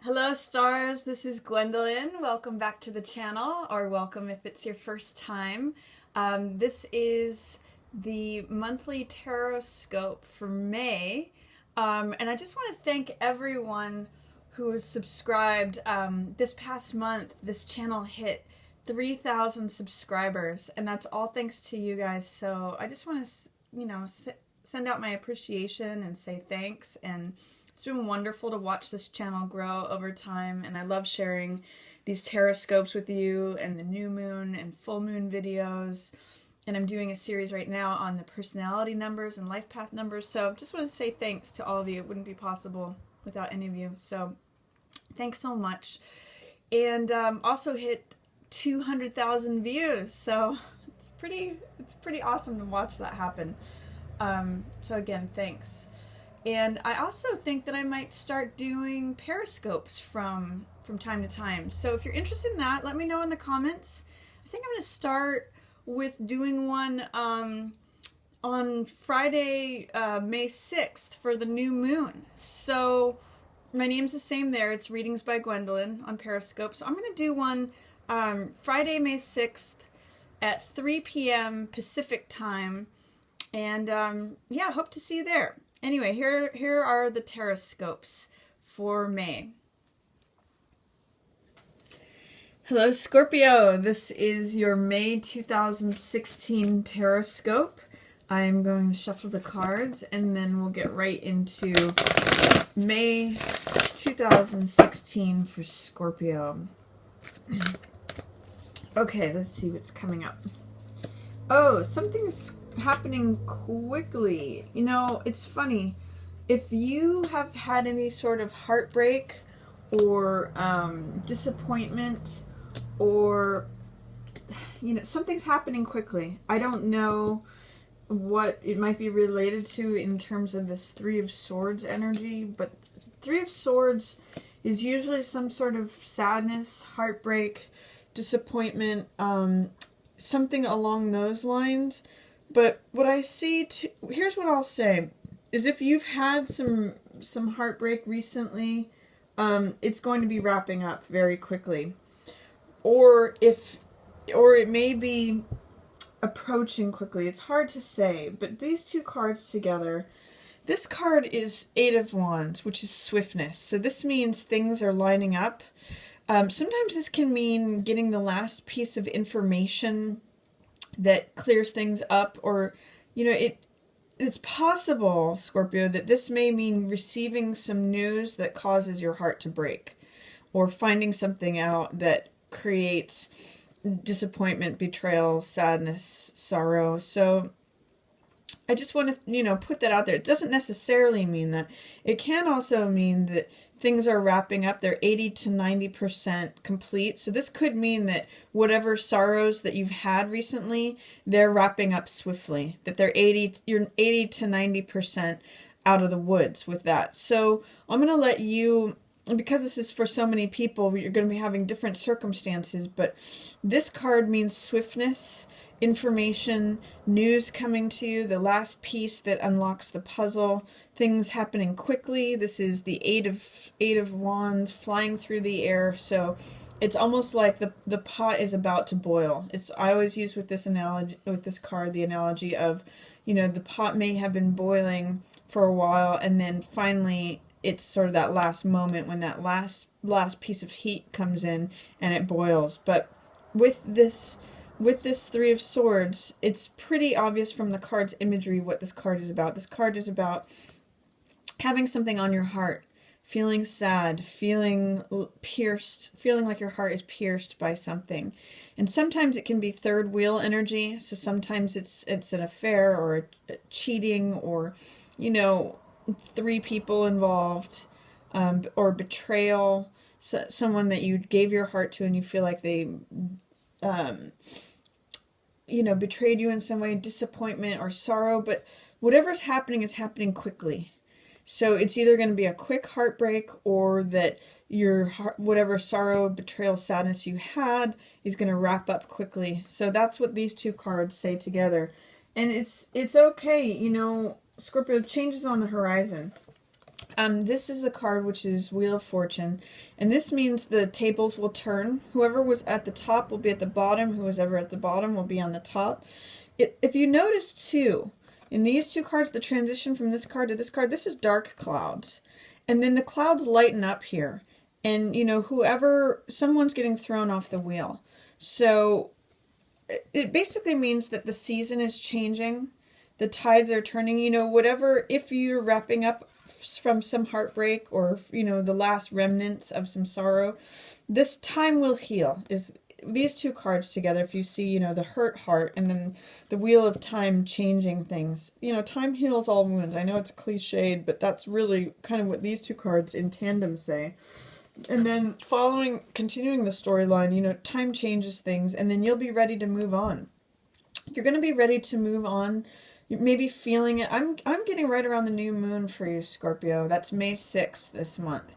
Hello stars, this is Gwendolyn. Welcome back to the channel, or welcome if it's your first time. This is the monthly Tarotscope for May, and I just want to thank everyone who has subscribed. This past month, this channel hit 3,000 subscribers, and that's all thanks to you guys. So I just want to, send out my appreciation and say thanks. And it's been wonderful to watch this channel grow over time, and I love sharing these Tarotscopes with you and the new moon and full moon videos. And I'm doing a series right now on the personality numbers and life path numbers. So just want to say thanks to all of you. It wouldn't be possible without any of you. So thanks so much. And also hit 200,000 views. So it's pretty awesome to watch that happen. So again, thanks. And I also think that I might start doing periscopes from time to time. So if you're interested in that, let me know in the comments. I think I'm going to start with doing one on Friday, May 6th for the new moon. So my name's the same there. It's Readings by Gwendolyn on Periscope. So I'm going to do one Friday, May 6th at 3 p.m. Pacific time. And yeah, hope to see you there. Anyway, here are the Tarotscopes for May. Hello Scorpio, this is your May 2016 Tarotscope. I'm going to shuffle the cards and then we'll get right into May 2016 for Scorpio. Okay, let's see what's coming up. Oh, something's happening quickly. You know, it's funny. If you have had any sort of heartbreak or disappointment, or something's happening quickly. I don't know what it might be related to in terms of this Three of Swords energy, but Three of Swords is usually some sort of sadness, heartbreak, disappointment, something along those lines. But what I see, here's what I'll say, is if you've had some heartbreak recently, it's going to be wrapping up very quickly. Or it may be approaching quickly. It's hard to say, but these two cards together, this card is Eight of Wands, which is swiftness. So this means things are lining up. Sometimes this can mean getting the last piece of information that clears things up, or it's possible, Scorpio, that this may mean receiving some news that causes your heart to break, or finding something out that creates disappointment, betrayal, sadness, sorrow. So I just want to put that out there. It doesn't necessarily mean that. It can also mean that things are wrapping up. They're 80 to 90% complete. So this could mean that whatever sorrows that you've had recently, they're wrapping up swiftly. That you're 80 to 90% out of the woods with that. So I'm going to let you, because this is for so many people, you're going to be having different circumstances, but this card means swiftness, information, news coming to you, the last piece that unlocks the puzzle, things happening quickly. This is the Eight of Wands flying through the air. So it's almost like the pot is about to boil. I always use with this analogy, with this card, the analogy of, the pot may have been boiling for a while, and then finally it's sort of that last moment when that last piece of heat comes in and it boils. But with this Three of Swords, it's pretty obvious from the card's imagery what this card is about. This card is about having something on your heart, feeling sad, feeling pierced, feeling like your heart is pierced by something. And sometimes it can be third wheel energy. So sometimes it's an affair or a cheating, or, three people involved, or betrayal, so someone that you gave your heart to and you feel like they betrayed you in some way, disappointment or sorrow. But whatever's happening is happening quickly. So it's either going to be a quick heartbreak, or that your whatever sorrow, betrayal, sadness you had is going to wrap up quickly. So that's what these two cards say together. And it's okay, Scorpio, changes on the horizon. This is the card which is Wheel of Fortune, and this means the tables will turn. Whoever was at the top will be at the bottom. Who was ever at the bottom will be on the top. If you notice too, in these two cards, the transition from this card to this card, this is dark clouds. And then the clouds lighten up here. And, you know, someone's getting thrown off the wheel. So it basically means that the season is changing. The tides are turning, you know, whatever, if you're wrapping up from some heartbreak or, you know, the last remnants of some sorrow, this time will heal. Is these two cards together, if you see, you know, the hurt heart and then the wheel of time changing things. You know, time heals all wounds. I know it's cliched, but that's really kind of what these two cards in tandem say. And then continuing the storyline, you know, time changes things, and then you'll be ready to move on. You're going to be ready to move on. Maybe feeling it. I'm getting right around the new moon for you, Scorpio. That's May 6th this month.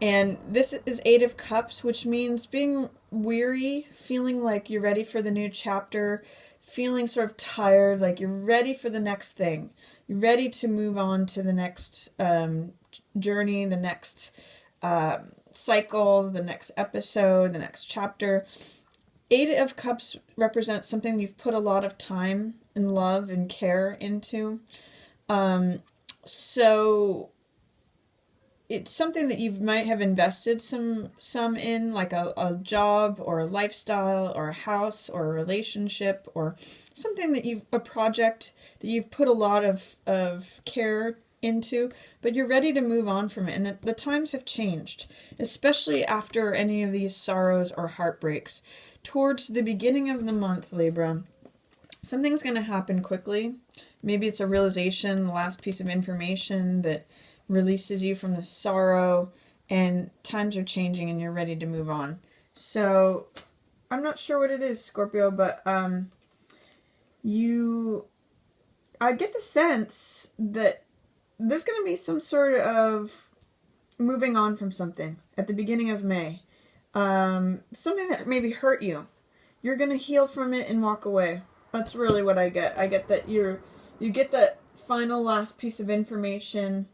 And this is Eight of Cups, which means being weary, feeling like you're ready for the new chapter, feeling sort of tired, like you're ready for the next thing. You're ready to move on to the next journey, the next cycle, the next episode, the next chapter. Eight of Cups represents something you've put a lot of time and love and care into. So it's something that you might have invested some in, like a job or a lifestyle or a house or a relationship or something that a project that you've put a lot of care into, but you're ready to move on from it. And the times have changed, especially after any of these sorrows or heartbreaks. Towards the beginning of the month, Libra, something's going to happen quickly. Maybe it's a realization, the last piece of information that releases you from the sorrow, and times are changing and you're ready to move on. So I'm not sure what it is, Scorpio, but I get the sense that there's going to be some sort of moving on from something at the beginning of May. Something that maybe hurt you. You're going to heal from it and walk away. That's really what I get. I get that you get that final last piece of information.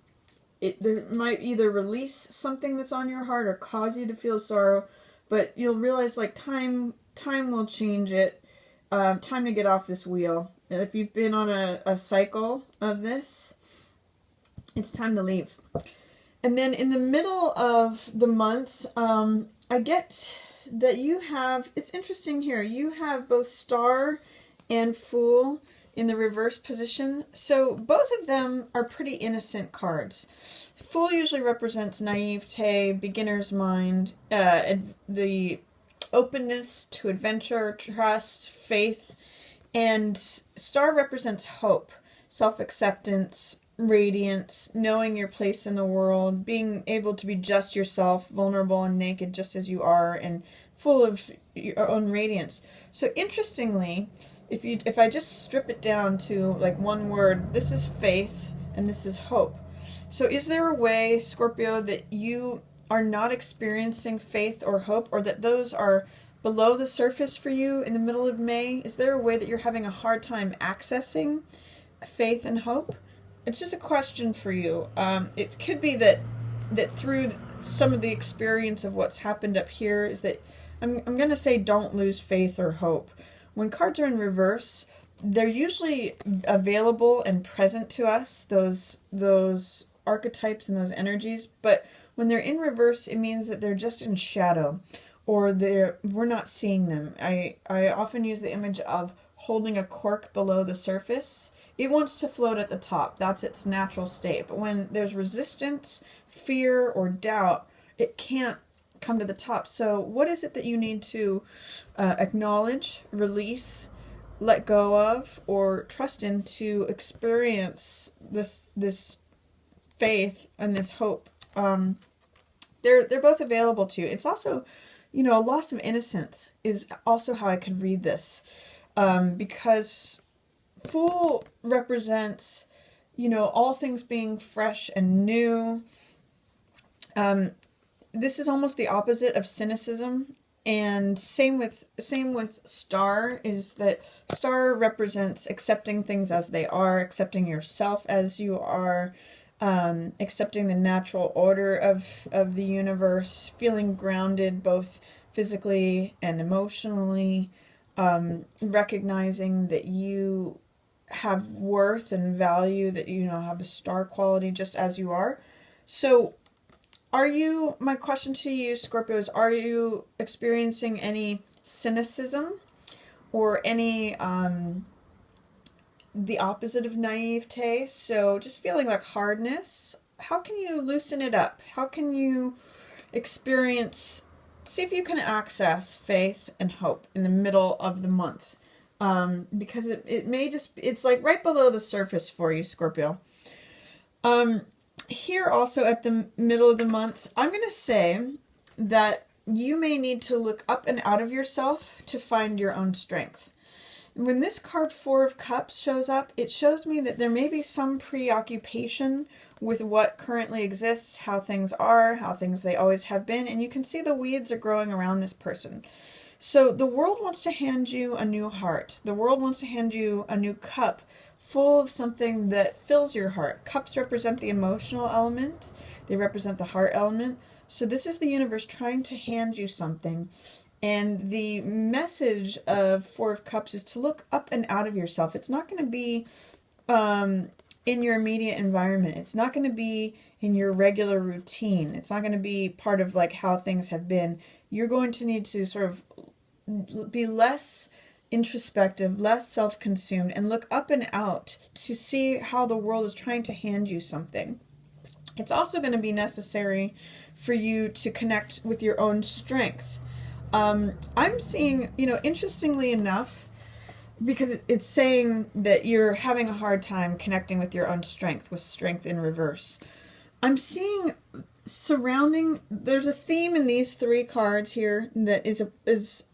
There might either release something that's on your heart or cause you to feel sorrow, but you'll realize like time will change it. Time to get off this wheel. If you've been on a cycle of this, it's time to leave. And then in the middle of the month, I get that it's interesting here, you have both Star and Fool in the reverse position. So both of them are pretty innocent cards. Fool usually represents naivete, beginner's mind, the openness to adventure, trust, faith. And Star represents hope, self-acceptance, radiance, knowing your place in the world, being able to be just yourself, vulnerable and naked just as you are, and full of your own radiance. So interestingly, if I just strip it down to like one word, this is faith and this is hope. So is there a way, Scorpio, that you are not experiencing faith or hope, or that those are below the surface for you in the middle of May? Is there a way that you're having a hard time accessing faith and hope? It's just a question for you. It could be that through some of the experience of what's happened up here is that I'm going to say don't lose faith or hope. When cards are in reverse, they're usually available and present to us, those archetypes and those energies. But when they're in reverse, it means that they're just in shadow, or we're not seeing them. I often use the image of holding a cork below the surface. It wants to float at the top. That's its natural state. But when there's resistance, fear, or doubt, it can't come to the top. So what is it that you need to acknowledge, release, let go of, or trust in to experience this faith and this hope? They're both available to you. It's also, a loss of innocence is also how I could read this, because Fool represents, all things being fresh and new. This is almost the opposite of cynicism, and same with Star, is that Star represents accepting things as they are, accepting yourself as you are, accepting the natural order of the universe, feeling grounded both physically and emotionally, recognizing that you have worth and value, that you know have a star quality just as you are. So my question to you, Scorpio, is are you experiencing any cynicism or any the opposite of naivete? So just feeling like hardness. How can you loosen it up? How can you see if you can access faith and hope in the middle of the month? Because it may just, it's like right below the surface for you, Scorpio. Here also at the middle of the month, I'm going to say that you may need to look up and out of yourself to find your own strength. When this card, Four of Cups, shows up, it shows me that there may be some preoccupation with what currently exists, how things are, how things they always have been, and you can see the weeds are growing around this person. So the world wants to hand you a new heart. The world wants to hand you a new cup full of something that fills your heart. Cups represent the emotional element. They represent the heart element. So this is the universe trying to hand you something. And the message of Four of Cups is to look up and out of yourself. It's not going to be in your immediate environment. It's not going to be in your regular routine. It's not going to be part of like how things have been. You're going to need to sort of be less introspective, less self-consumed, and look up and out to see how the world is trying to hand you something. It's also going to be necessary for you to connect with your own strength. I'm seeing, interestingly enough, because it's saying that you're having a hard time connecting with your own strength, with strength in reverse. I'm seeing there's a theme in these three cards here that is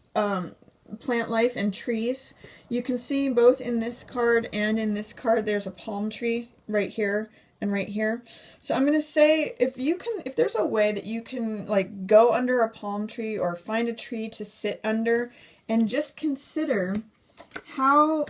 plant life and trees. You can see both in this card and in this card there's a palm tree right here and right here. So I'm going to say if there's a way that you can like go under a palm tree or find a tree to sit under and just consider how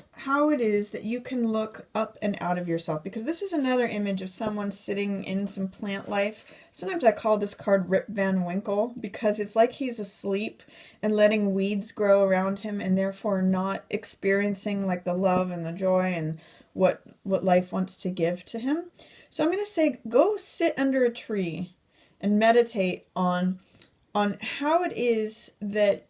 it is that you can look up and out of yourself, because this is another image of someone sitting in some plant life. Sometimes I call this card Rip Van Winkle, because it's like he's asleep and letting weeds grow around him and therefore not experiencing like the love and the joy and what life wants to give to him. So I'm going to say go sit under a tree and meditate on how it is that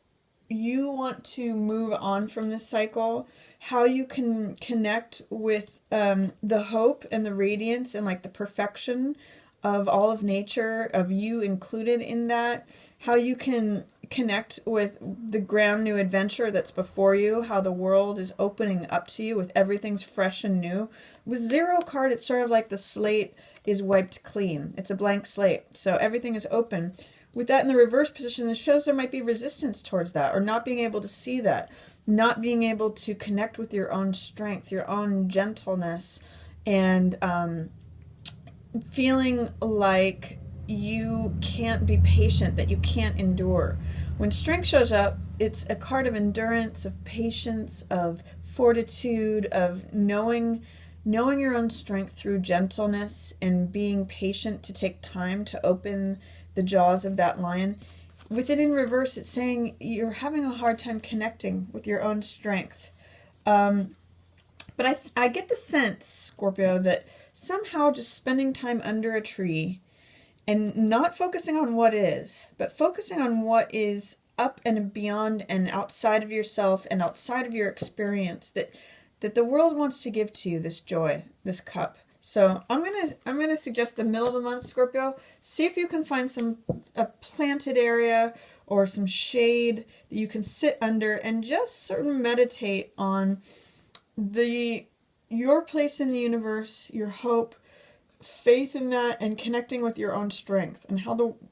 you want to move on from this cycle, how you can connect with the hope and the radiance and like the perfection of all of nature, of you included in that, how you can connect with the grand new adventure that's before you, how the world is opening up to you with everything's fresh and new. With Zero card, it's sort of like the slate is wiped clean. It's a blank slate, so everything is open. With that in the reverse position, it shows there might be resistance towards that, or not being able to see that, not being able to connect with your own strength, your own gentleness, and feeling like you can't be patient, that you can't endure. When strength shows up, it's a card of endurance, of patience, of fortitude, of knowing your own strength through gentleness and being patient to take time to open the jaws of that lion. With it in reverse, it's saying you're having a hard time connecting with your own strength. But I get the sense, Scorpio, that somehow just spending time under a tree and not focusing on what is, but focusing on what is up and beyond and outside of yourself and outside of your experience, that the world wants to give to you this joy, this cup. So I'm gonna suggest the middle of the month, Scorpio. See if you can find a planted area or some shade that you can sit under and just sort of meditate on your place in the universe, your hope, faith in that, and connecting with your own strength and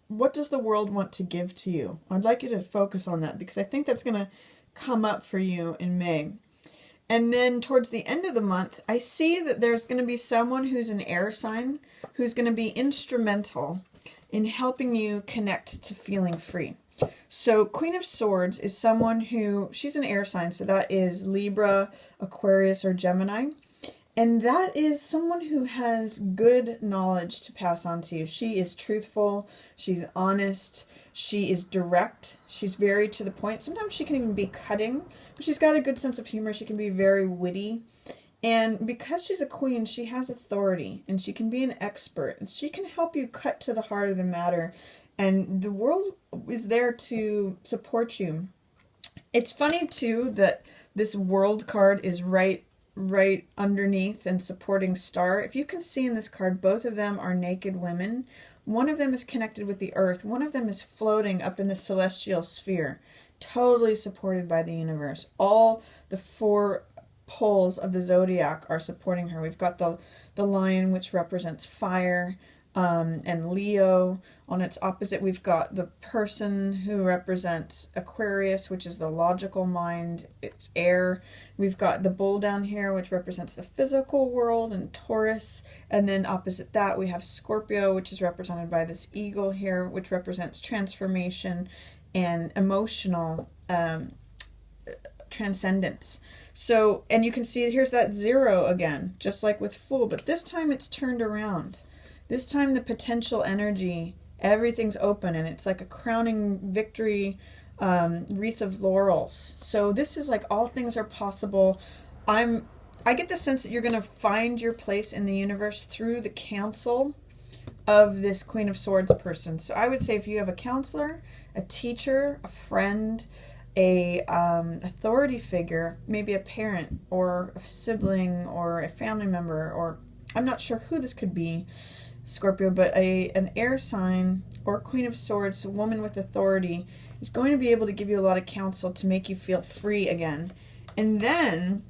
what does the world want to give to you. I'd like you to focus on that because I think that's gonna come up for you in May. And then towards the end of the month, I see that there's going to be someone who's an air sign who's going to be instrumental in helping you connect to feeling free. So Queen of Swords is someone she's an air sign, so that is Libra, Aquarius, or Gemini. And that is someone who has good knowledge to pass on to you. She is truthful, she's honest, she is direct, she's very to the point. Sometimes she can even be cutting, but she's got a good sense of humor. She can be very witty. And because she's a queen, she has authority and she can be an expert and she can help you cut to the heart of the matter. And the world is there to support you. It's funny too that this world card is right underneath and supporting star. If you can see in this card, both of them are naked women. One of them is connected with the earth. One of them is floating up in the celestial sphere, totally supported by the universe. All the four poles of the zodiac are supporting her. We've got the lion, which represents fire, and Leo. On its opposite, we've got the person who represents Aquarius, which is the logical mind, it's air. We've got the bull down here, which represents the physical world, and Taurus. And then opposite that, we have Scorpio, which is represented by this eagle here, which represents transformation and emotional transcendence. So, and you can see here's that 0 again, just like with Fool, but this time it's turned around. This time the potential energy, everything's open, and it's like a crowning victory wreath of laurels. So this is like all things are possible. I get the sense that you're going to find your place in the universe through the counsel of this Queen of Swords person. So I would say if you have a counselor, a teacher, a friend, a authority figure, maybe a parent or a sibling or a family member, or I'm not sure who this could be, Scorpio, but an air sign or Queen of Swords, a woman with authority, is going to be able to give you a lot of counsel to make you feel free again. And then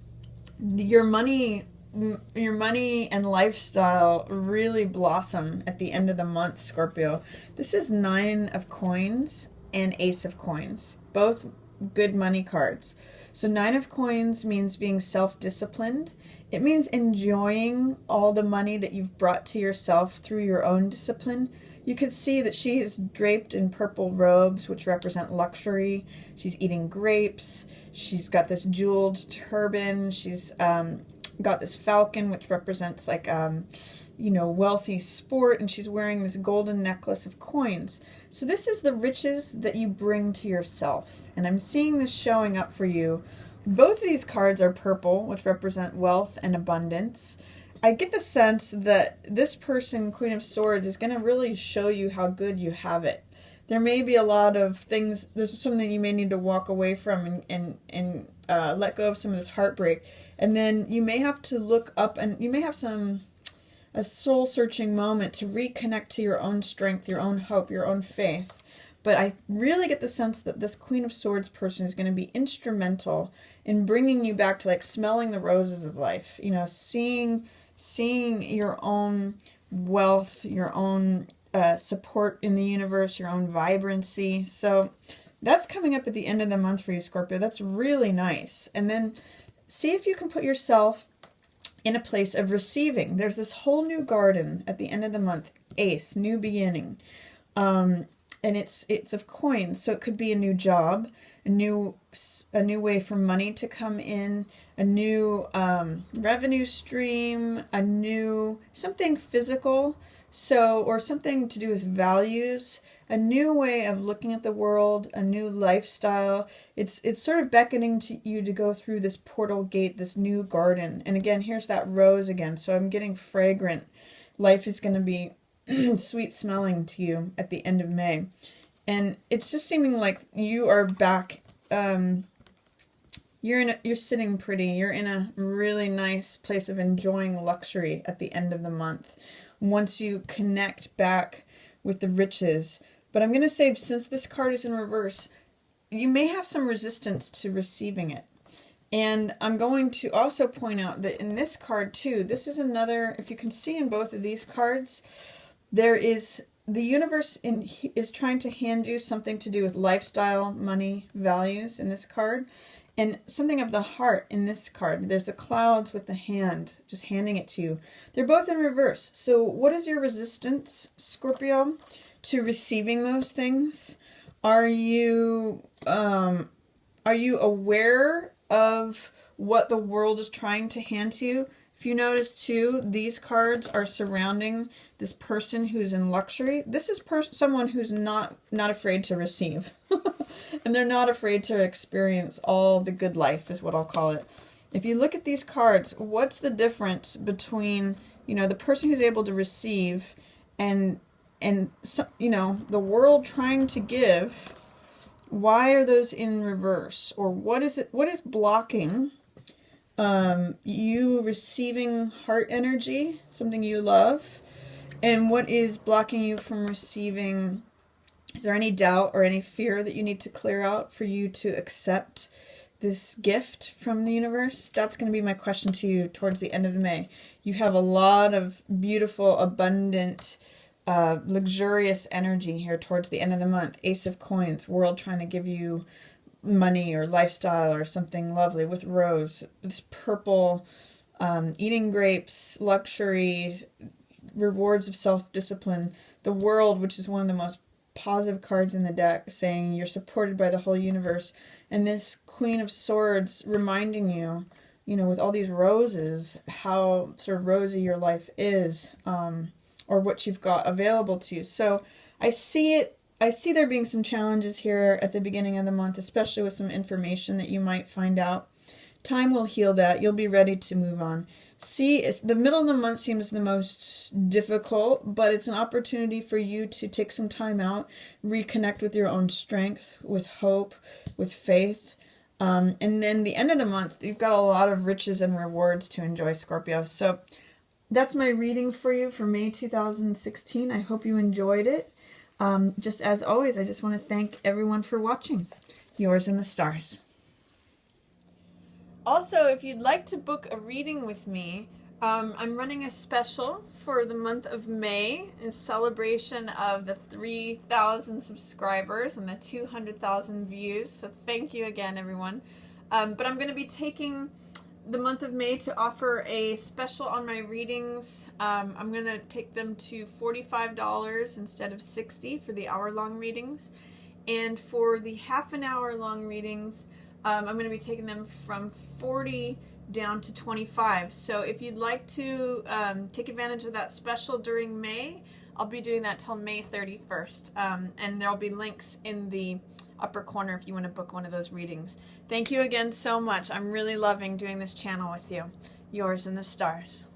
your money and lifestyle really blossom at the end of the month, Scorpio. This is 9 of coins and Ace of coins, both good money cards. So 9 of coins means being self-disciplined. It means enjoying all the money that you've brought to yourself through your own discipline. You can see that she is draped in purple robes, which represent luxury. She's eating grapes. She's got this jeweled turban. She's got this falcon, which represents like wealthy sport, and she's wearing this golden necklace of coins. So this is the riches that you bring to yourself, and I'm seeing this showing up for you. Both of these cards are purple, which represent wealth and abundance. I get the sense that this person, Queen of Swords, is going to really show you how good you have it. There may be a lot of things, there's something you may need to walk away from and let go of some of this heartbreak. And then you may have to look up, and you may have a soul-searching moment to reconnect to your own strength, your own hope, your own faith. But I really get the sense that this Queen of Swords person is going to be instrumental in bringing you back to like smelling the roses of life. Seeing your own wealth, your own support in the universe, your own vibrancy. So that's coming up at the end of the month for you, Scorpio. That's really nice. And then see if you can put yourself in a place of receiving. There's this whole new garden at the end of the month. Ace, new beginning. And it's of coins, so it could be a new job, a new way for money to come in, a new revenue stream, a new something physical, or something to do with values, a new way of looking at the world, a new lifestyle. It's sort of beckoning to you to go through this portal gate, this new garden. And again, here's that rose again. So I'm getting fragrant. Life is going to be sweet smelling to you at the end of May. And it's just seeming like you are back. You're sitting pretty. You're in a really nice place of enjoying luxury at the end of the month, once you connect back with the riches. But I'm going to say, since this card is in reverse, you may have some resistance to receiving it. And I'm going to also point out that in this card too, this is another, if you can see in both of these cards, there is, the universe is trying to hand you something to do with lifestyle, money, values in this card, and something of the heart in this card. There's the clouds with the hand, just handing it to you. They're both in reverse. So what is your resistance, Scorpio, to receiving those things? Are you aware of what the world is trying to hand to you? If you notice too, these cards are surrounding this person who's in luxury. This is someone who's not afraid to receive. And they're not afraid to experience all the good life, is what I'll call it. If you look at these cards, what's the difference between, you know, the person who's able to receive and you know, the world trying to give? Why are those in reverse? Or what is blocking you receiving heart energy, something you love? And what is blocking you from receiving? Is there any doubt or any fear that you need to clear out for you to accept this gift from the universe? That's going to be my question to you towards the end of May. You have a lot of beautiful, abundant, luxurious energy here towards the end of the month. Ace of Coins, world trying to give you money or lifestyle or something lovely with rose. This purple, eating grapes, luxury, rewards of self-discipline. The World, which is one of the most positive cards in the deck, saying you're supported by the whole universe. And this Queen of Swords reminding you, you know, with all these roses, how sort of rosy your life is, or what you've got available to you. So I see there being some challenges here at the beginning of the month, especially with some information that you might find out. Time will heal that. You'll be ready to move on. See, the middle of the month seems the most difficult, but it's an opportunity for you to take some time out, reconnect with your own strength, with hope, with faith. And then the end of the month, you've got a lot of riches and rewards to enjoy, Scorpio. So that's my reading for you for May 2016. I hope you enjoyed it. Just as always, I just want to thank everyone for watching. Yours in the stars. Also, if you'd like to book a reading with me, I'm running a special for the month of May in celebration of the 3,000 subscribers and the 200,000 views. So thank you again, everyone. But I'm going to be taking the month of May to offer a special on my readings. I'm going to take them to $45 instead of $60 for the hour-long readings. And for the half-an-hour-long readings, I'm going to be taking them from $40 down to $25. So if you'd like to take advantage of that special during May, I'll be doing that till May 31st. And there'll be links in the upper corner if you want to book one of those readings. Thank you again so much. I'm really loving doing this channel with you. Yours in the stars.